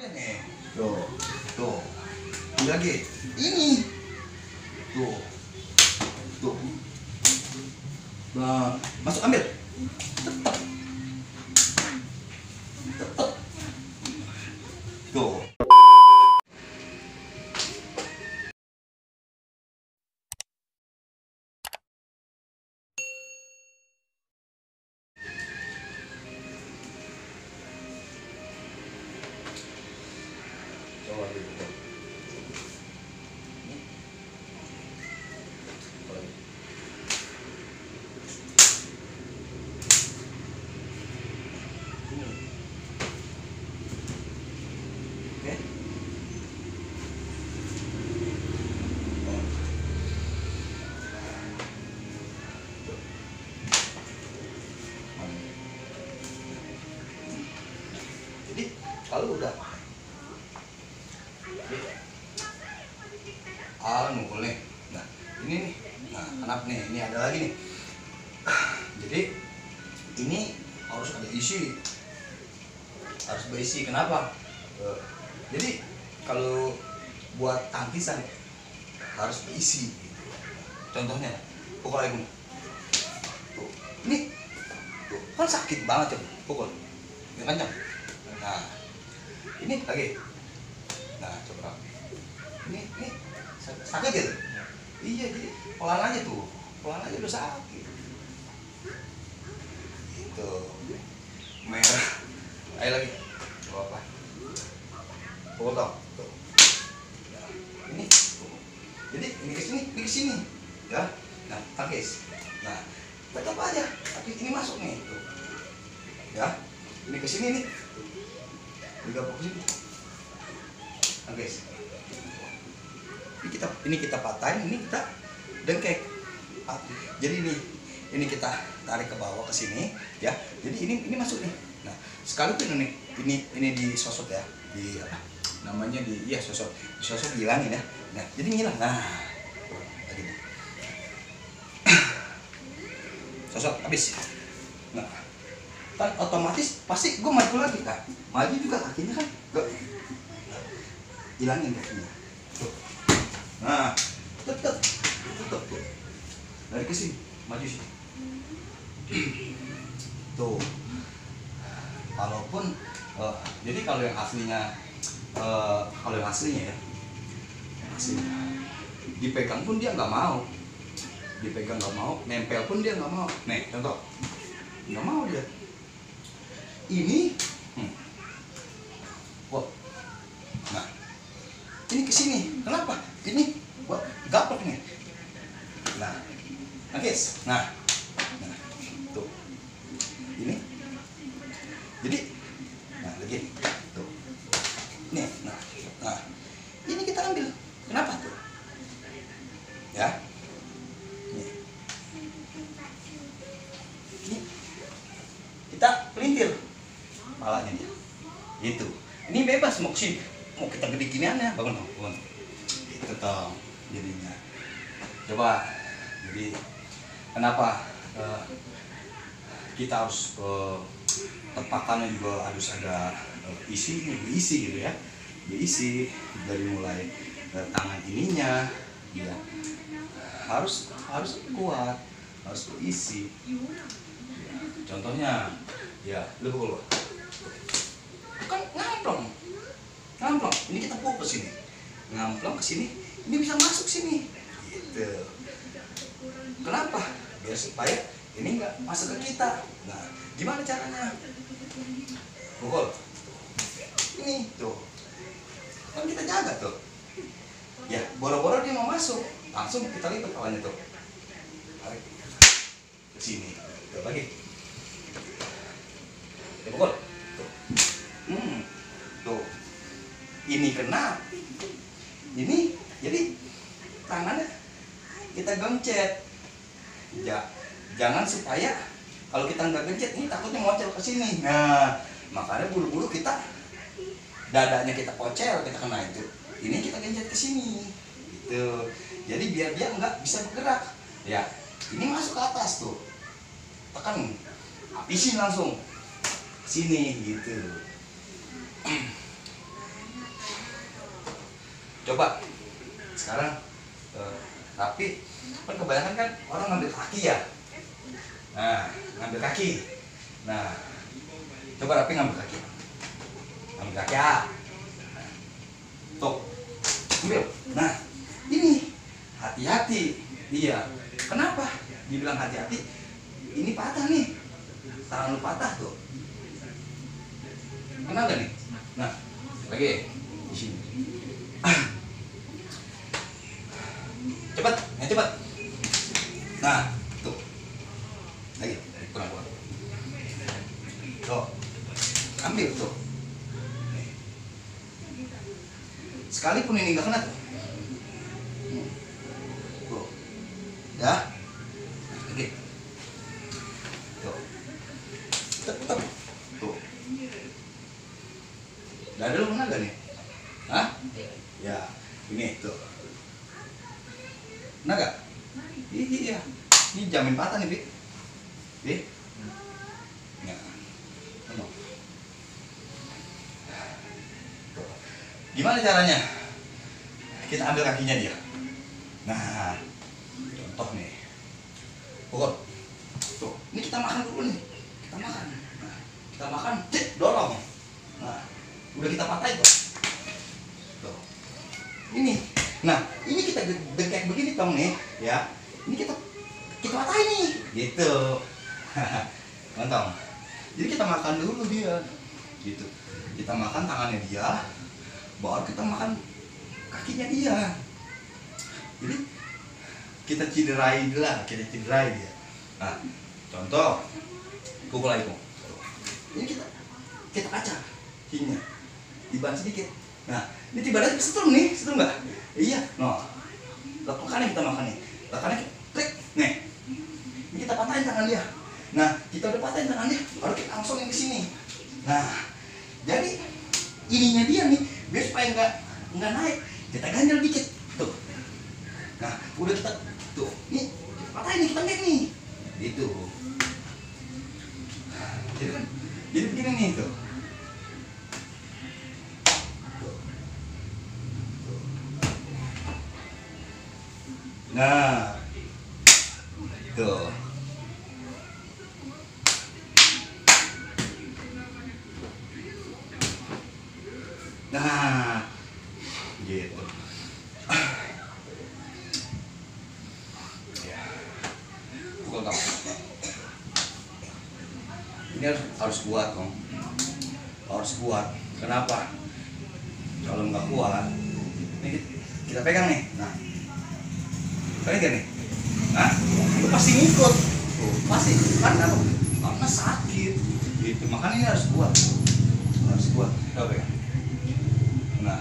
Udah nih. Tuh. Tuh. Ini lagi. Ini. Tuh. Tuh. Nah, masuk ambil. Tetap. Tetap. Tuh. Coba dulu. Jadi kalau udah ngumpul nih. Nah ini nih, nah kenapa nih, ini ada lagi nih. Jadi ini harus ada isi, harus berisi. Kenapa? Jadi kalau buat tangkisan harus berisi. Contohnya pukul lagi tuh, ini tuh kan sakit banget ya pukul yang kencang. Nah ini lagi, nah coba ini sakit gitu. Iya, jadi pelan aja tuh, pelan aja udah sakit itu merah. Ayo lagi, coba apa pukul tau tuh. Nah, ini tuh. Jadi ini ke sini ya. Nah tangkis, nah tetap aja tapi ini masuk nih tuh ya. Ini ke sini nih, juga ke sini tangkis. Ini kita patahin, ini kita dengkek. Jadi ini kita tarik ke bawah ke sini ya. Jadi ini masuk nih. Nah sekalipun ini disosot ya, di apa namanya, di sosot dihilangin ya. Nah jadi ngilang. Nah lagi sosot habis. Nah kan otomatis pasti gue maju lagi kan, maju juga kakinya kan, gue hilangin kakinya. Tuh. Nah tetap tuh dari ke sini, maju sini. Tuh walaupun jadi kalau yang aslinya ya, aslinya dipegang pun dia nggak mau, nempel pun dia nggak mau. Nih contoh, nggak mau dia. Ini wah, nah ini ke sini. Kenapa? Ini buat gaplok nih. Nah, guys, nah tuh ini. Jadi, nah lagi tuh, nih, nah ini kita ambil. Kenapa tuh? Ya, nih, ini kita pelintir palanya dia. Itu, ini bebas mau kesini, mau kita gede giniannya, bangun. Itu toh jadinya. Coba, jadi kenapa kita harus tepakannya juga harus ada diisi gitu ya, diisi dari mulai tangan ininya ya, harus kuat, harus diisi ya. Contohnya ya, lu pukul kan ngamplong, ini kita pukul ke sini, ngamplong ke sini, ini bisa masuk sini gitu. Kenapa? Biar supaya ini nggak masuk ke kita. Nah gimana caranya? Pukul ini tuh kan kita jaga tuh ya, boro-boro dia mau masuk, langsung kita lipat kawannya tuh, tarik ke sini, tuh lagi ya, pukul tuh. Tuh ini kena ini, jadi tangannya kita gencet ya, jangan supaya kalau kita nggak gencet ini takutnya ngocel ke sini. Nah makanya buru-buru kita dadanya kita pocel, kita kena itu, ini kita gencet ke sini gitu. Jadi biar dia nggak bisa bergerak ya, ini masuk ke atas tuh, tekan, habisin langsung sini gitu. coba sekarang tapi kan kebanyakan kan orang ngambil kaki ya. Nah, ngambil kaki. Nah, coba Rapi ngambil kaki. Ngambil kaki ya. Tuh, ambil. Nah, ini hati-hati. Iya. Kenapa? Dibilang hati-hati. Ini patah nih. Tangan lu patah tuh. Kenal gak nih? Nah, lagi di sini. Cepat, ya cepat. Nah, tuh. Lagi, kurang. Tuh. Ambil tuh. Sekalipun ini nggak kena tuh. Tuh. Ya. Oke. Tuh. Tetap. Tuh. Dada lu kena gak nih? Hah? Ya. Ini tuh. Kena gak? Iya. Ini jamin patah nih, Bi. Bi. Ya. Tuh. Gimana caranya? Kita ambil kakinya dia. Nah, contoh nih. Pukul. Tuh, ini kita makan dulu nih. Kita makan. Nah, kita makan, dorong. Nah, udah kita patahin tuh. Tuh. Ini. Nah, ini kita dengkek begini dong nih, ya. Ini kita patahin nih. Gitu. Mantap. Jadi kita makan dulu dia. Gitu. Kita makan tangannya dia. Baru kita makan kakinya dia. Jadi kita cederai dia. Nah, contoh pukul lagi kok. Ini kita kaca kakinya, tiban sedikit. Nah, ini tiba-tiba setrum nggak? Iya, no. Lakukannya kita makan nih, lakukannya kita klik, nih. Ini kita patahin tangan dia. Nah, kita udah patahin tangan dia, baru kita langsung ke sini. Nah, jadi ininya dia nih, biar supaya nggak naik, kita ganjel dikit, tuh. Nah, udah kita tuh, nih kita patahin nih, kita ngek nih, gitu. Jadi begini nih tuh. Nah, tuh. Nah, gitu. Ya. Pukul kamu. Ini harus kuat, Kong. Harus kuat. Kenapa? Kalau nggak kuat, ini kita pegang nih. Nah, pegang nih. Nah, itu pasti ngikut. Tuh, pasti. Karena sakit. Gitu. Makanya ini harus kuat. Harus kuat. Coba pegang. Nah,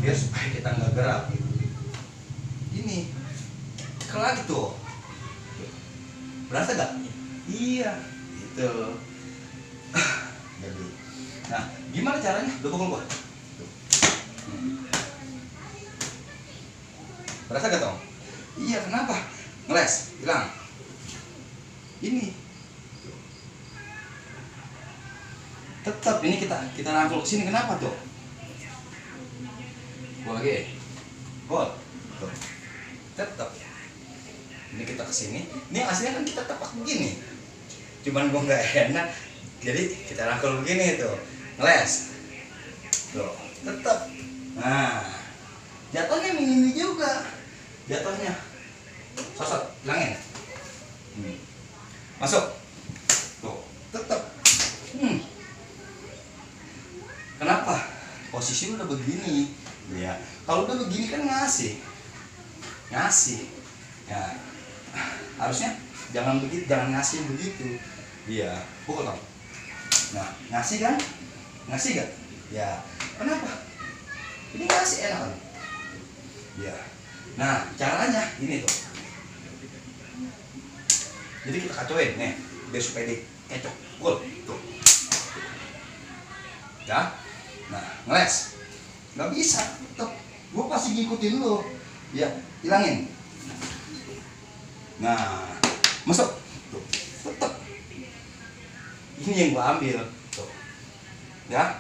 biar supaya kita nggak gerak. Ini lagi tuh. Berasa gak? Iya, itu. Jadi, nah, gimana caranya? Udah pukul gua. Berasa gak Tom? Iya, kenapa? Ngeles, hilang. Ini. Tetap ini kita rangkul ke sini, kenapa tuh? Gua lagi. Gol. Tuh. Tetap. Ini kita kesini. Ini aslinya kan kita tepak begini. Cuman gua nggak enak, jadi kita rangkul begini tuh, ngeles. Tuh, tetap. Nah, jatuhnya mini juga. Jatuhnya. Sosok, hilangin. Masuk. Tuh, tetap. Kenapa? Posisi udah begini. Ya, kalau udah begini kan ngasih. Ya, harusnya jangan begitu, jangan ngasih begitu. Iya, pukul kamu. Nah, ngasih kan? Ngasih gak? Ya, kenapa? Ini ngasih enak kan? Ya. Nah, caranya ini tuh. Jadi kita kacauin nih, biar supaya dikecok. Pukul, tuh. Ya. Nah, ngeles. Nggak bisa, tetap. Gue pasti ngikutin lo. Ya, hilangin. Nah, masuk. Tuh, tetap. Ini yang gue ambil. Tuh. Ya.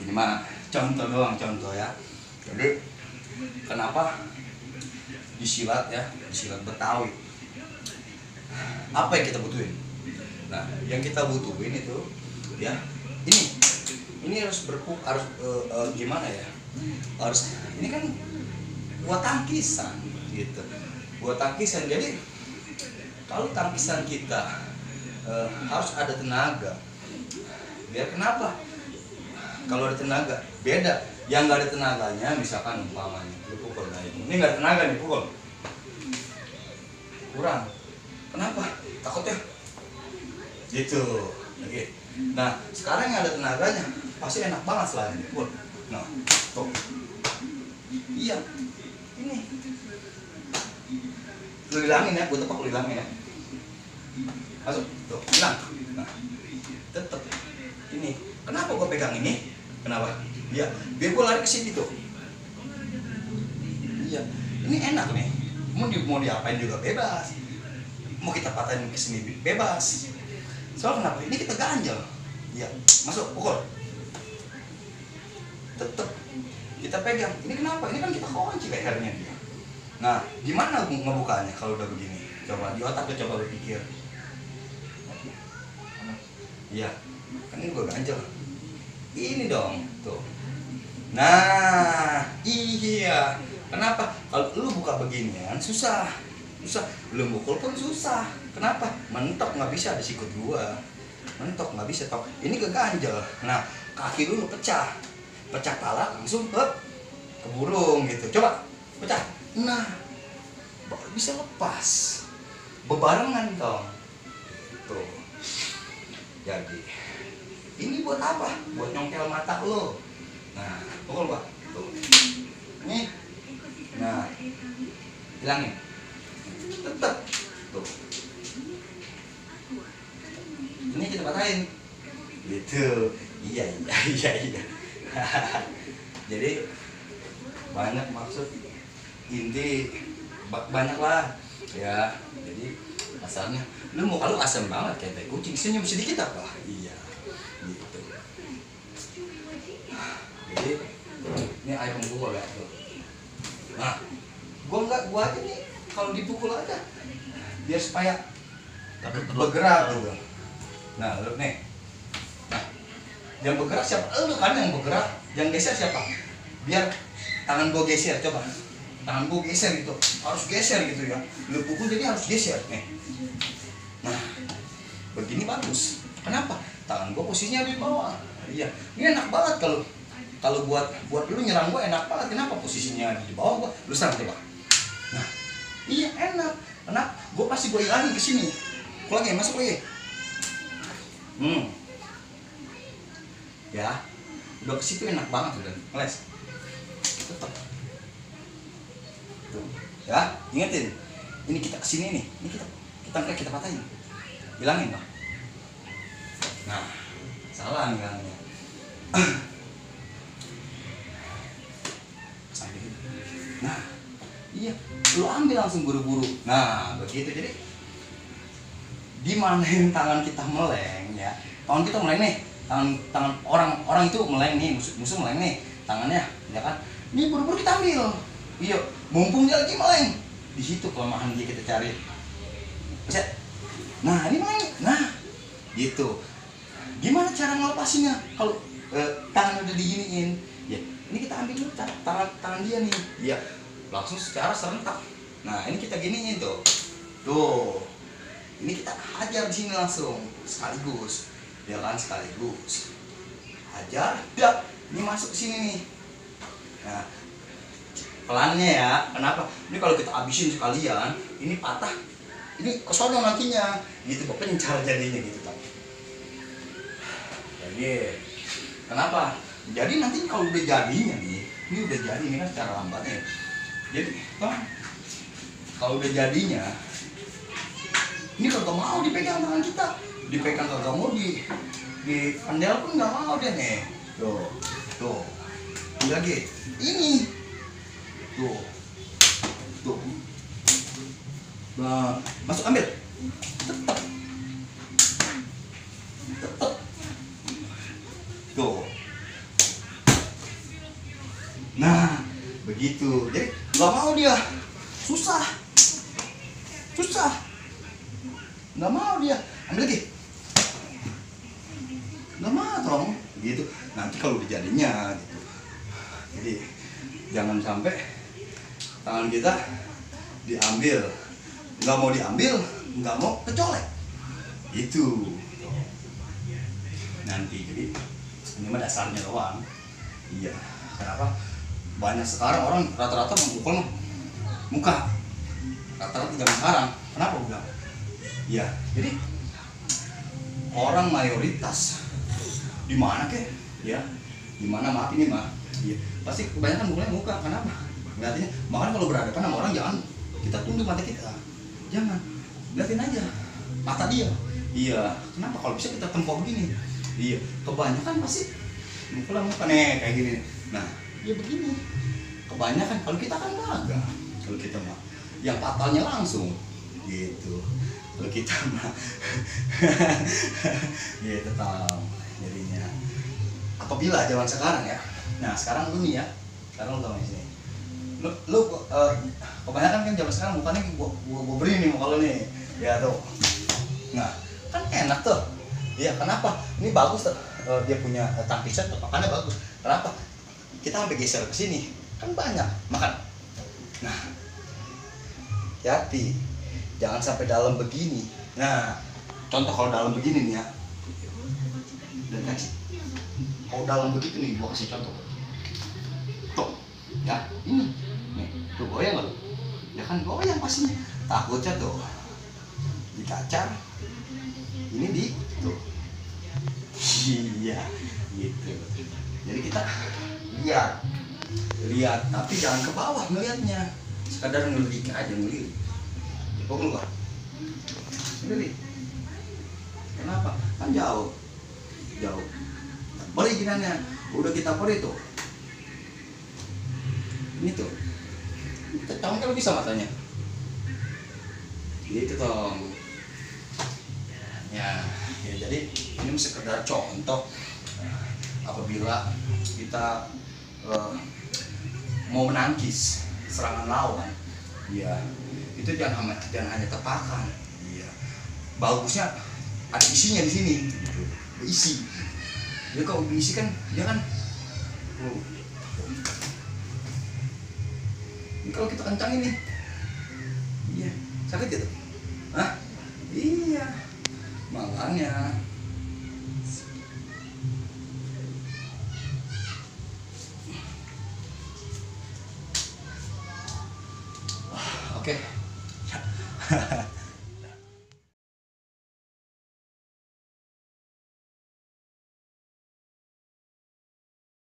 ini mah contoh doang, contoh ya. Jadi kenapa disilat ya, disilat Betawi, apa yang kita butuhin? Nah, yang kita butuhin itu ya ini harus gimana ya, harus ini kan buat tangkisan gitu, buat tangkisan. Jadi kalau tangkisan kita harus ada tenaga. Biar kenapa? Kalau ada tenaga beda. Yang nggak ada tenaganya, misalkan umpamanya lu pukul kayak ini nggak ada tenaga nih, pukul kurang. Kenapa? Takutnya gitu. Oke. Nah sekarang yang ada tenaganya pasti enak banget selain pukul. Nah tuh, iya ini lu hilangin ya, gue tepak lu hilangin ya, masuk tuh, hilang. Nah tetep ini kenapa gue pegang ini, kenapa? Iya, biar gue lari ke sini tuh. Iya, ini enak nih. Mau diapain juga bebas. Mau kita patahin ke sini bebas. Soal kenapa? Ini kita ganjel. Iya, masuk, pukul. Tetep kita pegang. Ini kenapa? Ini kan kita kunci lehernya dia. Nah, gimana ngebukanya kalau udah begini? Coba di otak tuh, coba berpikir. Iya, kan ini gue ganjel. Ini dong, tuh. Nah, iya. Kenapa? Kalau lu buka beginian susah. Lu mukul pun susah. Kenapa? Mentok nggak bisa, ada sikut gua. Mentok nggak bisa, tok. Ini keganjel. Nah, kaki lu pecah pala langsung ke burung gitu. Coba pecah. Nah, baru bisa lepas. Bebarengan dong. Tuh. Jadi, ini buat apa? Buat nyongkel mata lo. Nah, pukul Pak. Tuh. Nih. Nah. Hilangin. Tetep. Tuh. Ini kita patahin. Gitu. Iya. Jadi banyak maksud, inti banyak lah. Ya, jadi asalnya lu mau kalau asam banget kayak tai kucing, senyum sedikit apa? Iya. Gitu. Jadi ini air pemukul ya tuh. Nah, gua aja nih kalau dipukul aja biar supaya bergerak gitu. Nah, lu nih. Nah, yang bergerak siapa? Lu kan yang bergerak, yang geser siapa? Biar tangan gua geser, coba. Tangan gua geser gitu, harus geser gitu ya. Lu pukul jadi harus geser nih. Nah, begini bagus. Kenapa? Tangan gua posisinya di bawah. Iya, ini enak banget kalau buat lu nyerang gua enak banget. Kenapa? Posisinya di bawah gua, lu serang coba. Nah, iya enak. Kenapa? Gua pasti gua hilangin ke sini. Pulang lagi, masuk lagi. Ya, udah ke situ enak banget udah. Ngeles. Tetap. Tuh. Ya, ingetin. Ini kita kesini nih. Ini kita patahin. Bilangin Bang. Nah, salah nih bilangnya. Sambil gitu. Nah, iya, lu ambil langsung buru-buru. Nah, begitu. Jadi di mana yang tangan kita meleng ya. Tangan kita meleng nih. Tangan orang itu meleng nih, musuh meleng nih tangannya, ya kan? Ini buru-buru kita ambil. Iya, mumpung dia lagi meleng. Di situ kelemahan dia kita cari. Set. Nah, ini meleng. Nah, gitu. Gimana cara ngelepasinnya? Kalau tangan udah diginiin, ya ini kita ambil dulu tangan dia nih. Iya, langsung secara serentak. Nah, ini kita giniin tuh. Tuh. Ini kita hajar di sini langsung sekaligus. Ya kan, sekaligus. Hajar, dak. Ini masuk ke sini nih. Nah, pelannya ya. Kenapa? Ini kalau kita habisin sekalian, ini patah. Ini kesono nantinya. Gitu, pokoknya cara jadinya gitu kan. Jadi, kenapa? Jadi nanti kalau udah jadinya nih, ini udah jadi, ini kan secara lambatnya. Jadi, kalau udah jadinya, ini kagak mau dipegang tangan kita, dipegang kagak mau di pendel pun nggak mau deh nih. Tuh, ini lagi, ini, tuh. Nah, masuk ambil, tetap. Tuh, dia, susah, nggak mau dia, ambil lagi, nggak mau dong, gitu. Nanti kalau udah jadinya, gitu. Jadi jangan sampai tangan kita diambil, nggak mau diambil, nggak mau kecolek, itu. Nanti jadi ini mah dasarnya doang. Iya, kenapa? Banyak sekarang orang rata-rata memukul muka, rata-rata zaman sekarang. Kenapa gue bilang? Iya, jadi orang mayoritas di mana kek? Ya, di mana, maaf ini mah. Iya, pasti kebanyakan mukulnya muka. Kenapa? Artinya, makanya kalau berhadapan sama orang jangan kita tunduk mata kita, jangan liatin aja mata dia. Iya, kenapa? Kalau bisa kita tempok begini. Iya, kebanyakan pasti mukulnya muka nih kayak gini. Nah, ya begini. Kebanyakan kalau kita kan kagak. Kalau kita mah yang fatalnya langsung gitu. Kalau kita mah gitu tahu jadinya. Apabila zaman sekarang ya. Nah, sekarang lu nih ya. Sekarang lu tau di sini. Lu kebanyakan kan zaman sekarang mukanya gua beri nih muka lu nih. Ya tuh. Nah, kan enak tuh. Iya, kenapa? Ini bagus tuh. Dia punya tangkisan tepakannya bagus. Kenapa? Kita sampai geser ke sini. Kan banyak makan. Nah, hati, jangan sampai dalam begini. Nah, contoh kalau dalam begini nih ya. Dan kasih. Kalau dalam begitu nih, gua kasih contoh. Tuh, ya ini, nih, tuh goyang nggak? Ya kan goyang pastinya. Takutnya tuh dikacar. Ini di tuh. Iya, gitu. Jadi kita lihat, tapi jangan ke bawah ngelihatnya. Sekadar ngelirik aja, ngelirik. Pukul gua. Ngelirik. Kenapa? Kan jauh. Beri ginannya. Udah kita pori tuh. Ini tuh. Kita congkel bisa matanya. Gitu dong. Ya, jadi ini sekedar contoh apabila kita mau menangkis serangan lawan, ya itu jangan hanya tepakan, ya bagusnya ada isinya di sini, gitu. Berisi. Dia kalau berisi kan dia kan, ini kalau kita kencang ini, iya sakit gitu, hah? Iya, makanya. Oke.